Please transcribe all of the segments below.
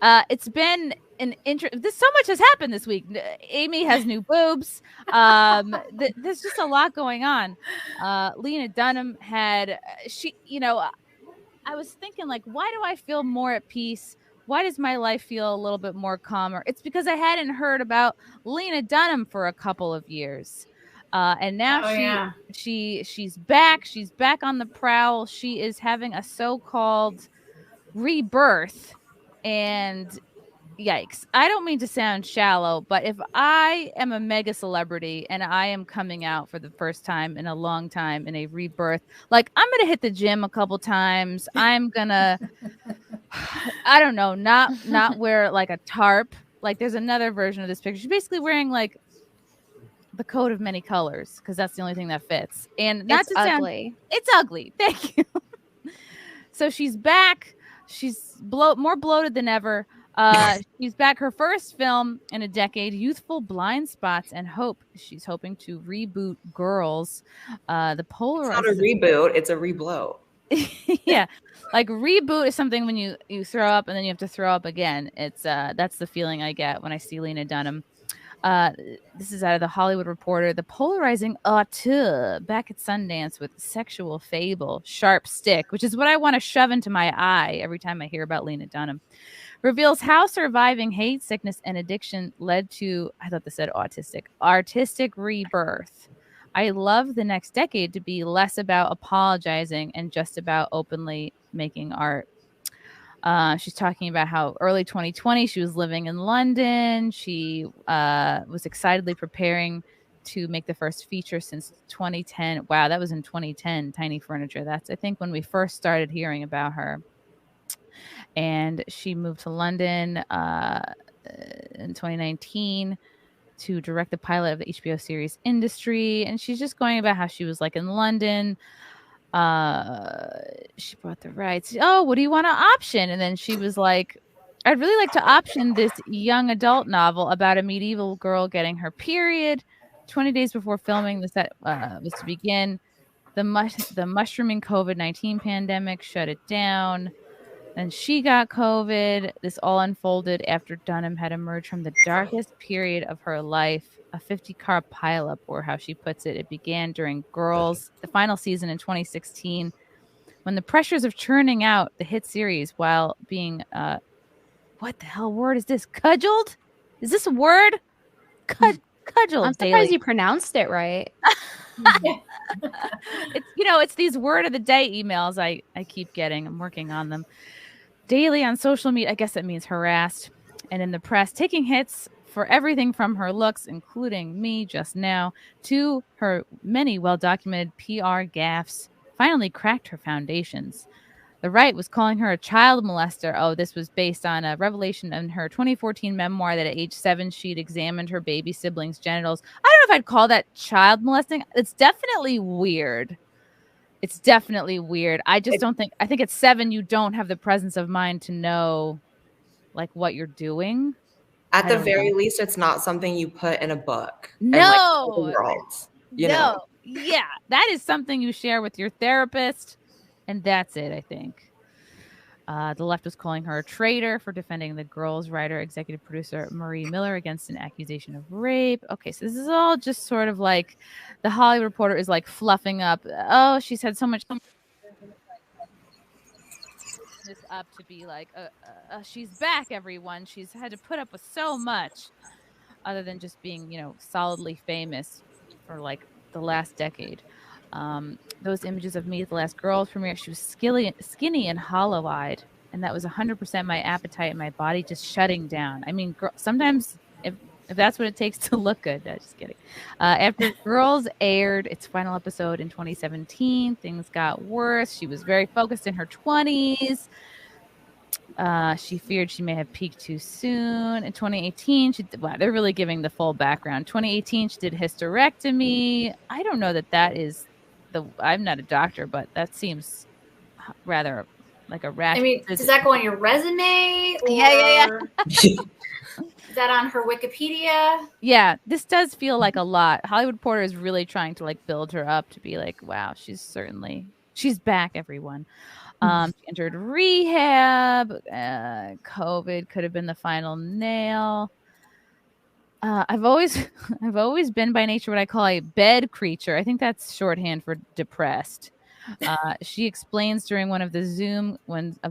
It's been so much has happened this week. Amy has new boobs. There's just a lot going on. Lena Dunham had I was thinking, like, why do I feel more at peace? Why does my life feel a little bit more calmer? It's because I hadn't heard about Lena Dunham for a couple of years. And now she's back. She's back on the prowl. She is having a so-called rebirth. And yikes. I don't mean to sound shallow, but if I am a mega celebrity and I am coming out for the first time in a long time in a rebirth, like, I'm going to hit the gym a couple times. I'm going to, I don't know, not wear like a tarp. Like, there's another version of this picture. She's basically wearing like the coat of many colors because that's the only thing that fits. And not it's to ugly. It's ugly. Thank you. So she's back. She's more bloated than ever. She's back. Her first film in a decade, youthful blind spots and hope. She's hoping to reboot Girls. The polarizing. It's not a reboot. It's a reblow. Yeah, like reboot is something when you throw up and then you have to throw up again. It's that's the feeling I get when I see Lena Dunham. This is out of the Hollywood Reporter. The polarizing auteur back at Sundance with sexual fable, Sharp Stick, which is what I want to shove into my eye every time I hear about Lena Dunham. Reveals how surviving hate, sickness, and addiction led to, I thought this said artistic rebirth. I love the next decade to be less about apologizing and just about openly making art. She's talking about how early 2020 she was living in London. She was excitedly preparing to make the first feature since 2010. Wow, that was in 2010, Tiny Furniture. That's, I think, when we first started hearing about her. And she moved to London in 2019 to direct the pilot of the HBO series Industry. And she's just going about how she was like in London. She bought the rights. Oh, what do you want to option? And then she was like, I'd really like to option this young adult novel about a medieval girl getting her period. 20 days before filming the set was to begin, the mushrooming COVID-19 pandemic shut it down. Then she got COVID. This all unfolded after Dunham had emerged from the darkest period of her life, a 50-car pileup, or how she puts it. It began during Girls, the final season in 2016, when the pressures of churning out the hit series while being, what the hell word is this? Cudgeled? Is this a word? Cudgeled. I'm surprised you pronounced it right. It's these word of the day emails I keep getting. I'm working on them. Daily on social media, I guess that means harassed, and in the press, taking hits for everything from her looks, including me just now, to her many well-documented PR gaffes, finally cracked her foundations. The right was calling her a child molester. Oh, this was based on a revelation in her 2014 memoir that at age 7, she'd examined her baby siblings' genitals. I don't know if I'd call that child molesting. It's definitely weird. I just don't think, I think at 7, you don't have the presence of mind to know like what you're doing. At the very least, it's not something you put in a book. No. And, like, the world, you know? Yeah. That is something you share with your therapist. And that's it, I think. The left was calling her a traitor for defending the Girls writer, executive producer Marie Miller against an accusation of rape. Okay, so this is all just sort of like the Hollywood Reporter is like fluffing up. Oh, she's had so much this up to be like, she's back, everyone. She's had to put up with so much other than just being, solidly famous for like the last decade. Those images of me at the last Girls premiere, she was skinny and hollow-eyed, and that was 100% my appetite and my body just shutting down. I mean, sometimes if that's what it takes to look good, just kidding. After Girls aired its final episode in 2017, things got worse. She was very focused in her 20s. She feared she may have peaked too soon. In 2018, they're really giving the full background. 2018, she did hysterectomy. I don't know that is I'm not a doctor, but that seems rather like a rash. I mean, does that go on your resume? Or yeah. Is that on her Wikipedia? Yeah, this does feel like a lot. Hollywood Reporter is really trying to like build her up to be like, wow, she's back, everyone. She entered rehab. COVID could have been the final nail. I've always been by nature what I call a bed creature. I think that's shorthand for depressed. She explains during one of the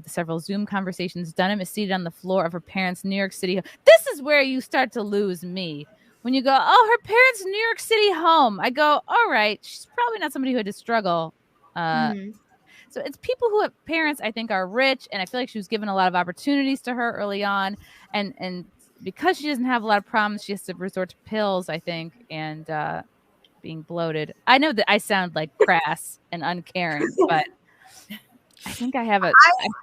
several Zoom conversations, Dunham is seated on the floor of her parents' New York City home. This is where you start to lose me. When you go, oh, her parents' New York City home. I go, all right, she's probably not somebody who had to struggle. So it's people who have parents I think are rich, and I feel like she was given a lot of opportunities to her early on, and because she doesn't have a lot of problems, she has to resort to pills, I think, and being bloated. I know that I sound like crass and uncaring, but I think I have a. Am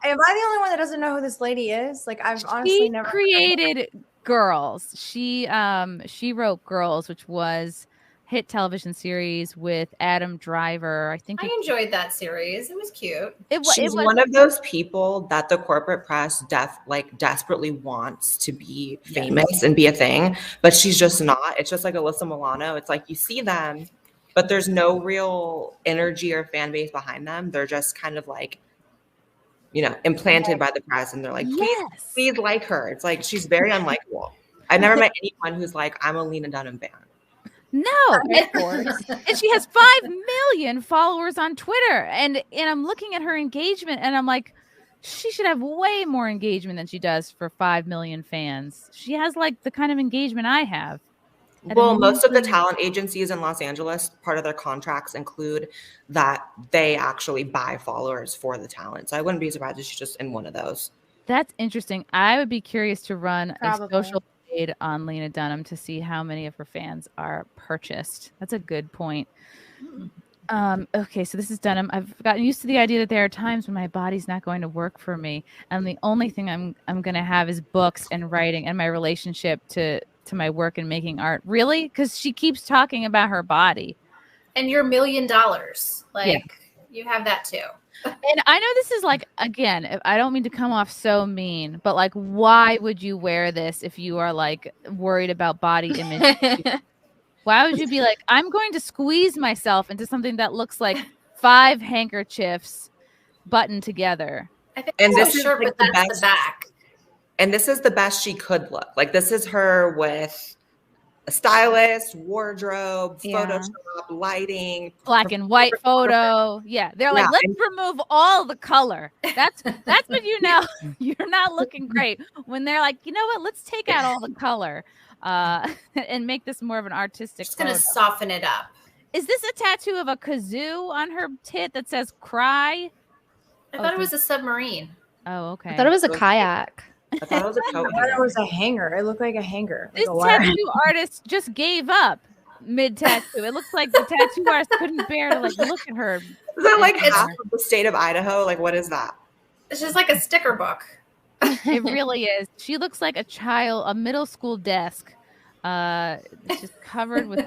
I the only one that doesn't know who this lady is? Like, I've honestly never created Girls. She wrote Girls, which was hit television series with Adam Driver. I think I enjoyed that series. It was cute. She's one of those people that the corporate press desperately wants to be famous and be a thing, but she's just not. It's just like Alyssa Milano. It's like you see them, but there's no real energy or fan base behind them. They're just kind of like, implanted by the press, and they're like, please like her. It's like she's very unlikable. I've never met anyone who's like, I'm a Lena Dunham fan. No, and she has 5 million followers on Twitter, and I'm looking at her engagement, and I'm like, she should have way more engagement than she does for 5 million fans. She has like the kind of engagement I have. Well, most of the talent agencies in Los Angeles, part of their contracts include that they actually buy followers for the talent. So I wouldn't be surprised if she's just in one of those. That's interesting. I would be curious to run a social aid on Lena Dunham to see how many of her fans are purchased. That's a good point. Okay, so this is Dunham. I've gotten used to the idea that there are times when my body's not going to work for me, and the only thing I'm going to have is books and writing and my relationship to my work and making art. Really? Because she keeps talking about her body. And your $1 million. You have that too. And I know this is like, again, I don't mean to come off so mean, but like, why would you wear this if you are like worried about body image? Why would you be like, I'm going to squeeze myself into something that looks like 5 handkerchiefs buttoned together? I think this is shirt, but that's the back. And this is the best she could look. Like, this is her with a stylist, wardrobe, Photoshop, lighting, black and white photo. Yeah, they're like, let's remove all the color. That's when you know you're not looking great. When they're like, you know what, let's take out all the color and make this more of an artistic. Just gonna soften it up. Is this a tattoo of a kazoo on her tit that says "cry"? I thought it was a submarine. Oh, okay. I thought it was a kayak. I thought it was a hanger. It looked like a hanger. This tattoo artist just gave up mid-tattoo. It looks like the tattoo artist couldn't bear to like look at her. Is that like half of the state of Idaho? Like, what is that? It's just like a sticker book. It really is. She looks like a middle school desk. It's just covered with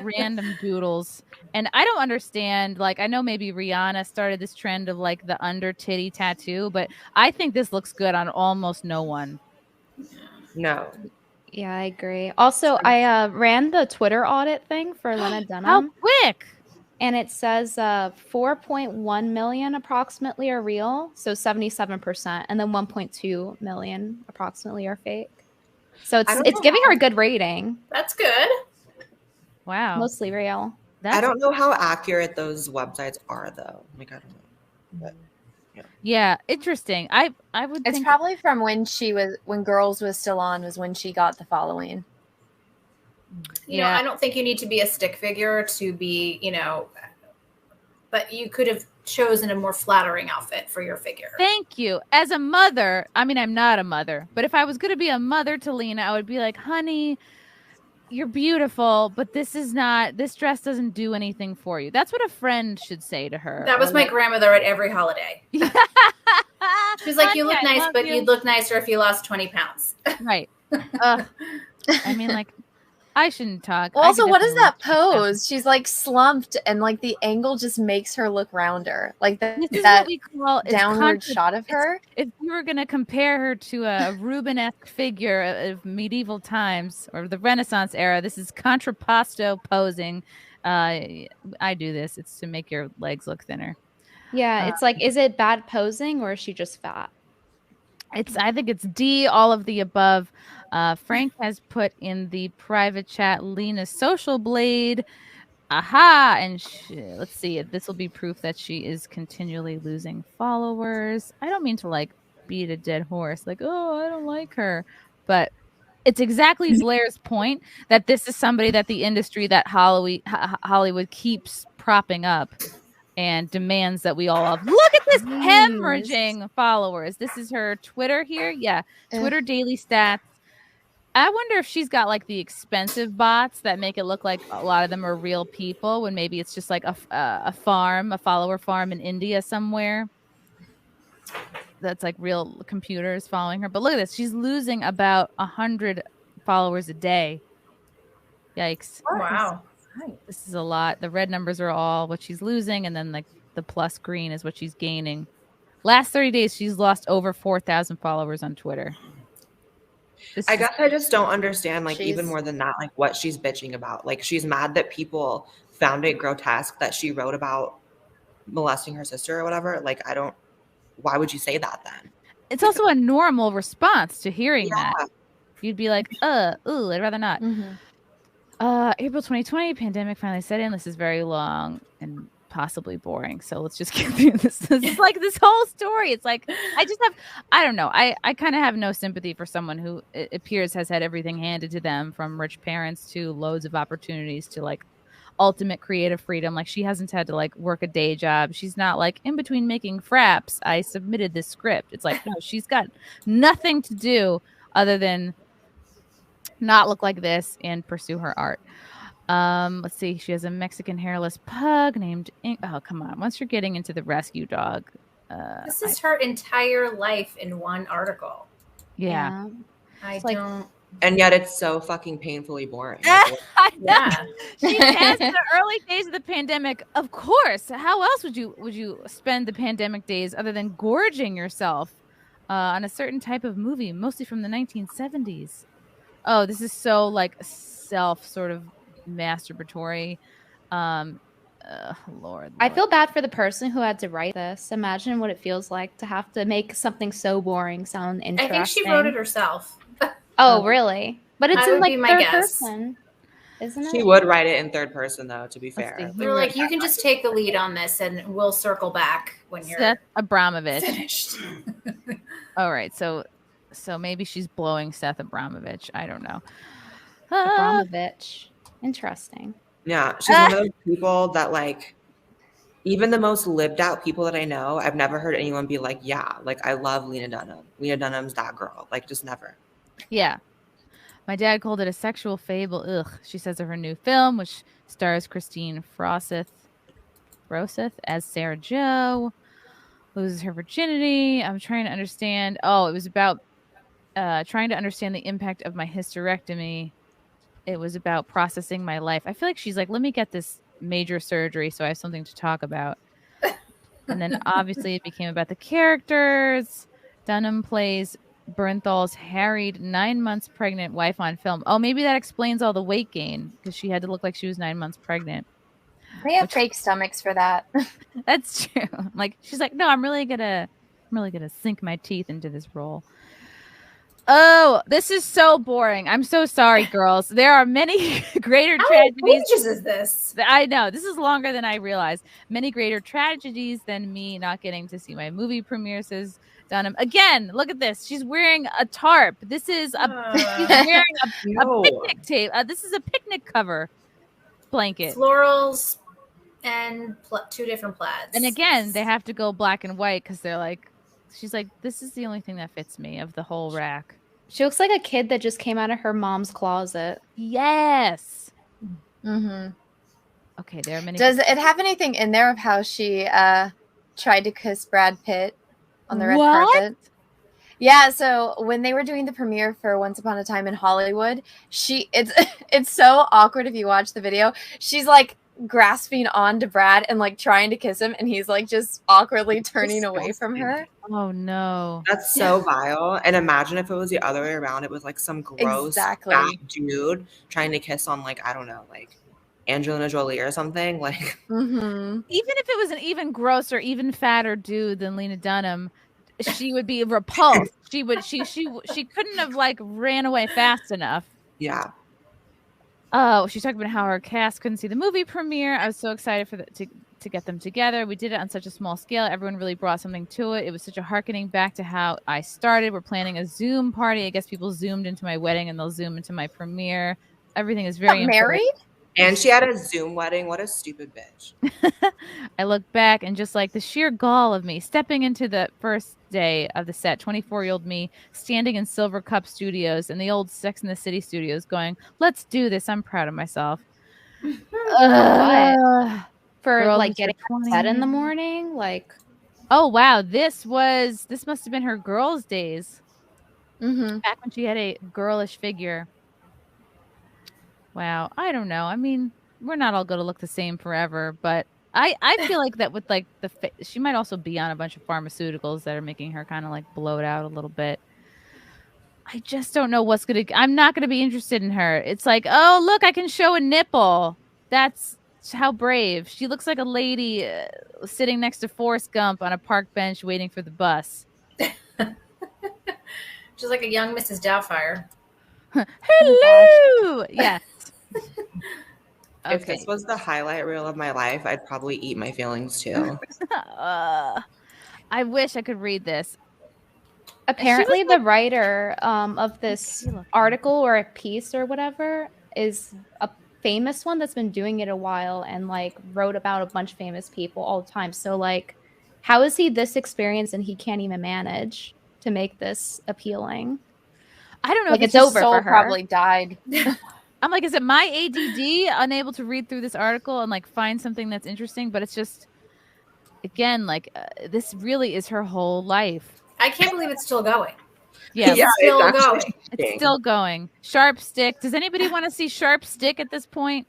random doodles. And I don't understand, like, I know maybe Rihanna started this trend of like the under titty tattoo, but I think this looks good on almost no one. No. Yeah, I agree. Also, I ran the Twitter audit thing for Lena Dunham. How quick! And it says 4.1 million approximately are real, so 77%, and then 1.2 million approximately are fake. So it's giving her a good rating. That's good. Wow. Mostly real. I don't know how accurate those websites are, though. Like, I don't know. But, yeah, interesting. I would. It's probably from when Girls was still on, was when she got the following. You know, I don't think you need to be a stick figure to be, but you could have chosen a more flattering outfit for your figure. Thank you. As a mother, I mean, I'm not a mother, but if I was going to be a mother to Lena, I would be like, honey, you're beautiful, but this dress doesn't do anything for you. That's what a friend should say to her. That was my grandmother at every holiday. She's like, you look nice, but you'd look nicer if you lost 20 pounds. Right. I mean, like, I shouldn't talk. Also, what is that pose? She's like slumped, and like the angle just makes her look rounder. Like that what we call downward shot of her. If you were going to compare her to a Rubenesque figure of medieval times or the Renaissance era, this is contrapposto posing. I do this. It's to make your legs look thinner. Yeah, it's like, is it bad posing or is she just fat? I think it's D, all of the above. Frank has put in the private chat Lena's social blade. Aha! And let's see. This will be proof that she is continually losing followers. I don't mean to like beat a dead horse, like, oh, I don't like her. But it's exactly Blaire's point that this is somebody that the industry, that Hollywood keeps propping up and demands that we all love. Look at this hemorrhaging followers. This is her Twitter here. Yeah. Twitter daily stats. I wonder if she's got like the expensive bots that make it look like a lot of them are real people when maybe it's just like a follower farm in India somewhere. That's like real computers following her. But look at this. She's losing about 100 followers a day. Yikes. Wow. This is a lot. The red numbers are all what she's losing, and then like the plus green is what she's gaining. Last 30 days, she's lost over 4,000 followers on Twitter. I guess I just don't understand, like, even more than that, like, what she's bitching about. Like, she's mad that people found it grotesque that she wrote about molesting her sister or whatever. Like, why would you say that then? It's also a normal response to hearing that. You'd be like, ooh, I'd rather not. April 2020, pandemic finally set in. This is very long and possibly boring. So let's just get through this. This is like this whole story. It's like, I don't know. I kind of have no sympathy for someone who it appears has had everything handed to them, from rich parents to loads of opportunities to like ultimate creative freedom. Like, she hasn't had to like work a day job. She's not like in between making fraps, I submitted this script. It's like, no, she's got nothing to do other than not look like this and pursue her art. Let's see. She has a Mexican hairless pug named oh, come on. Once you're getting into the rescue dog. This is her entire life in one article. Yeah. I don't. And yet it's so fucking painfully boring. Yeah. She has the early days of the pandemic. Of course. How else would you spend the pandemic days other than gorging yourself on a certain type of movie, mostly from the 1970s? Oh, this is so like self sort of masturbatory. Lord. I feel bad for the person who had to write this. Imagine what it feels like to have to make something so boring sound interesting. I think she wrote it herself. Oh, really? But it's in like third person, isn't it? She would write it in third person, though, to be fair. They're like, you can just take the lead on this and we'll circle back when you're Seth Abramovich finished. All right, so maybe she's blowing Seth Abramovich. I don't know. Abramovich. Interesting. Yeah, she's one of those people that, like, even the most lived out people that I know, I've never heard anyone be like, yeah, like, I love Lena Dunham. Lena Dunham's that girl. Like, just never. Yeah. My dad called it a sexual fable. Ugh. She says of her new film, which stars Christine Froseth as Sarah Jo, loses her virginity. I'm trying to understand. Oh, it was about trying to understand the impact of my hysterectomy. It was about processing my life. I feel like she's like, let me get this major surgery so I have something to talk about. And then obviously it became about the characters. Dunham plays Bernthal's harried 9 months pregnant wife on film. Oh, maybe that explains all the weight gain, because she had to look like she was 9 months pregnant. They have fake stomachs for that. That's true. Like, she's like, no, I'm really gonna sink my teeth into this role. Oh, this is so boring. I'm so sorry, girls. There are many greater tragedies. How many pages is this? I know. This is longer than I realized. Many greater tragedies than me not getting to see my movie premiere, says Dunham. Again, look at this. She's wearing a tarp. This is she's wearing a picnic tape. This is a picnic cover blanket. Florals and two different plaids. And again, they have to go black and white because they're like, she's like, this is the only thing that fits me of the whole rack. She looks like a kid that just came out of her mom's closet. Yes. Mm-hmm. Okay, there are many. Does it have anything in there of how she tried to kiss Brad Pitt on the red carpet? Yeah, so when they were doing the premiere for Once Upon a Time in Hollywood, it's so awkward if you watch the video. She's like grasping on to Brad and like trying to kiss him, and he's like just awkwardly turning away from her. Oh no, that's so vile. And imagine if it was the other way around. It was like some gross fat dude trying to kiss on, like, I don't know, like Angelina Jolie or something. Like, Mm-hmm. Even if it was an even grosser, even fatter dude than Lena Dunham, she would be repulsed. She couldn't have like ran away fast enough. yeah. Oh, she talked about how her cast couldn't see the movie premiere. I was so excited for to get them together. We did it on such a small scale. Everyone really brought something to it. It was such a hearkening back to how I started. We're planning a Zoom party. I guess people zoomed into my wedding and they'll zoom into my premiere. Everything is very married. And she had a Zoom wedding. What a stupid bitch. I look back and just like the sheer gall of me stepping into the first day of the set, 24-year-old me standing in Silver Cup Studios and the old Sex and the City studios going, let's do this. I'm proud of myself. For Girls like for getting 20. set in the morning, like, oh wow, this must have been her girls' days. Mm-hmm. Back when she had a girlish figure. Wow, I don't know. I mean, we're not all going to look the same forever, but I feel like that with like she might also be on a bunch of pharmaceuticals that are making her kind of like bloat out a little bit. I just don't know what's going to. I'm not going to be interested in her. It's like, oh look, I can show a nipple. That's how brave. She looks like a lady sitting next to Forrest Gump on a park bench waiting for the bus. She's like a young Mrs. Doubtfire. Hello. Yes. If this was the highlight reel of my life, I'd probably eat my feelings too. I wish I could read this. apparently the writer of this article or a piece or whatever is a famous one that's been doing it a while and like wrote about a bunch of famous people all the time. So like, how is he this experienced and he can't even manage to make this appealing? I don't know. Like if it's over soul for her. probably died. I'm like, is it my ADD unable to read through this article and like find something that's interesting? But it's just, again, like this really is her whole life. I can't believe it's still going. Yeah, it's still going. It's still going. Sharp Stick. Does anybody want to see Sharp Stick at this point?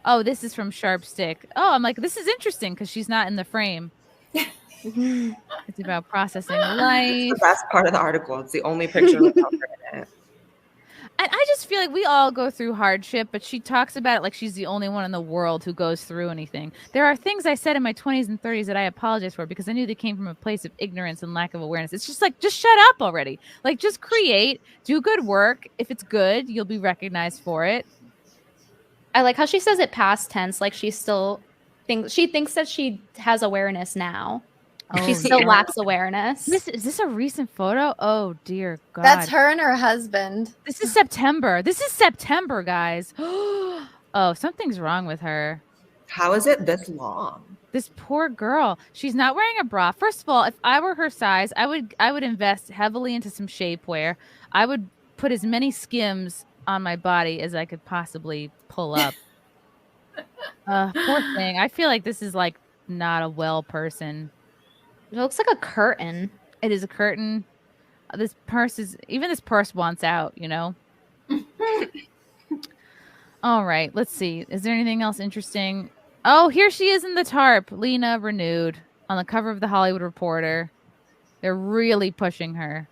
Oh, this is from Sharp Stick. Oh, I'm like, this is interesting because she's not in the frame. It's about processing life. That's the best part of the article. It's the only picture of her in it. And I just feel like we all go through hardship, but she talks about it like she's the only one in the world who goes through anything. There are things I said in my 20s and 30s that I apologize for because I knew they came from a place of ignorance and lack of awareness. It's just like, just shut up already. Like, just create, do good work. If it's good, you'll be recognized for it. I like how she says it past tense, like she still thinks that she has awareness now. She still lacks awareness. Is this a recent photo? Oh, dear God. That's her and her husband. This is September. This is September, guys. Oh, something's wrong with her. How is it this long? This poor girl. She's not wearing a bra. First of all, if I were her size, I would invest heavily into some shapewear. I would put as many Skims on my body as I could possibly pull up. Poor thing. I feel like this is like not a well person. It looks like a curtain. It is a curtain. This purse wants out, you know? All right, let's see. Is there anything else interesting? Oh, here she is in the tarp. Lena renewed on the cover of the Hollywood Reporter. They're really pushing her.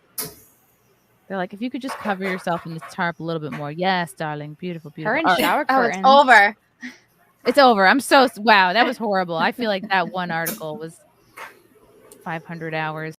They're like, if you could just cover yourself in this tarp a little bit more. Yes, darling. Beautiful, beautiful. Her and shower curtains. It's over. It's over. Wow, that was horrible. I feel like that one article was 500 hours.